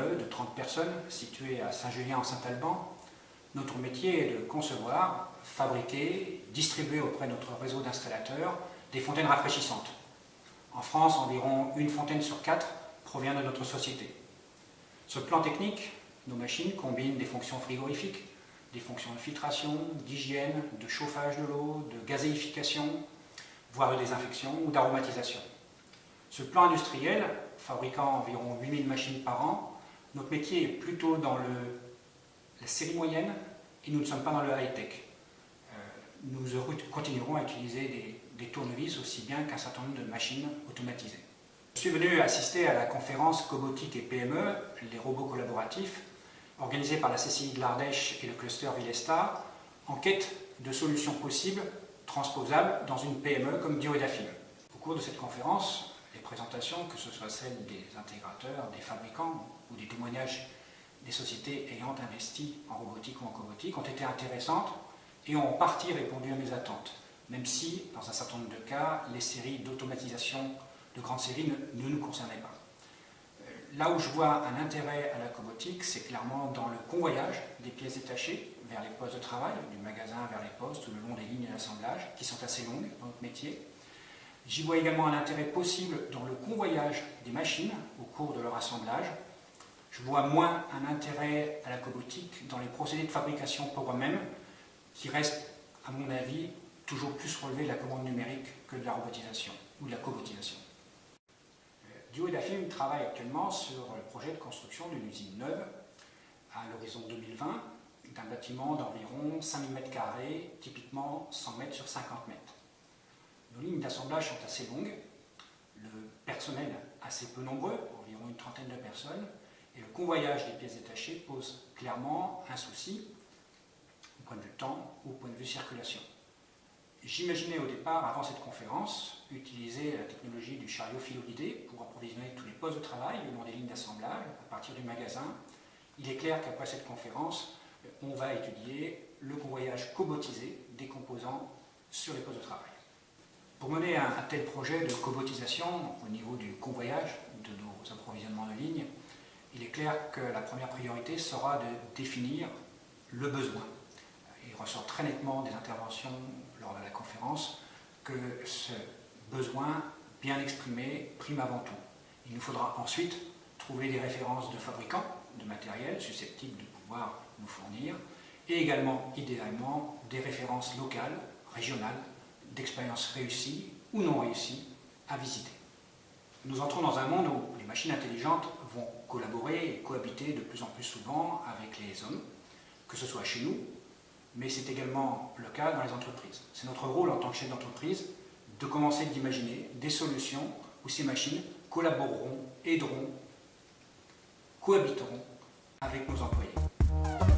PME de 30 personnes située à Saint-Julien en Saint-Alban. Notre métier est de concevoir, fabriquer, distribuer auprès de notre réseau d'installateurs des fontaines rafraîchissantes. En France, environ une fontaine sur 4 provient de notre société. Sur le plan technique, nos machines combinent des fonctions frigorifiques, des fonctions de filtration, d'hygiène, de chauffage de l'eau, de gazéification, voire de désinfection ou d'aromatisation. Sur le plan industriel, fabriquant environ 8000 machines par an, notre métier est plutôt dans la série moyenne et nous ne sommes pas dans le high-tech. Nous continuerons à utiliser des tournevis aussi bien qu'un certain nombre de machines automatisées. Je suis venu assister à la conférence Cobotique et PME, les robots collaboratifs, organisée par la CCI de l'Ardèche et le cluster Villesta, en quête de solutions possibles, transposables dans une PME comme Dioedafim. Au cours de cette conférence, les présentations, que ce soit celles des intégrateurs, des fabricants ou des témoignages des sociétés ayant investi en robotique ou en cobotique, ont été intéressantes et ont en partie répondu à mes attentes, même si, dans un certain nombre de cas, les séries d'automatisation de grandes séries ne nous concernaient pas. Là où je vois un intérêt à la cobotique, c'est clairement dans le convoyage des pièces détachées vers les postes de travail, du magasin vers les postes ou le long des lignes d'assemblage, qui sont assez longues dans notre métier. J'y vois également un intérêt possible dans le convoyage des machines au cours de leur assemblage. Je vois moins un intérêt à la cobotique dans les procédés de fabrication pour eux-mêmes, qui restent, à mon avis, toujours plus relevés de la commande numérique que de la robotisation ou de la cobotisation. Dioedafim travaille actuellement sur le projet de construction d'une usine neuve à l'horizon 2020, d'un bâtiment d'environ 5000 m², typiquement 100 m sur 50 m. Nos lignes d'assemblage sont assez longues, le personnel assez peu nombreux, environ une trentaine de personnes, et le convoyage des pièces détachées pose clairement un souci au point de vue temps ou au point de vue circulation. J'imaginais au départ, avant cette conférence, utiliser la technologie du chariot filo-guidé pour approvisionner tous les postes de travail le long des lignes d'assemblage à partir du magasin. Il est clair qu'après cette conférence, on va étudier le convoyage cobotisé des composants sur les postes de travail. Pour mener un tel projet de cobotisation au niveau du convoyage de nos approvisionnements de lignes, il est clair que la première priorité sera de définir le besoin. Il ressort très nettement des interventions lors de la conférence que ce besoin bien exprimé prime avant tout. Il nous faudra ensuite trouver des références de fabricants de matériel susceptibles de pouvoir nous fournir et également, idéalement, des références locales, régionales, d'expériences réussies ou non réussies à visiter. Nous entrons dans un monde où les machines intelligentes vont collaborer et cohabiter de plus en plus souvent avec les hommes, que ce soit chez nous, mais c'est également le cas dans les entreprises. C'est notre rôle en tant que chef d'entreprise de commencer d'imaginer des solutions où ces machines collaboreront, aideront, cohabiteront avec nos employés.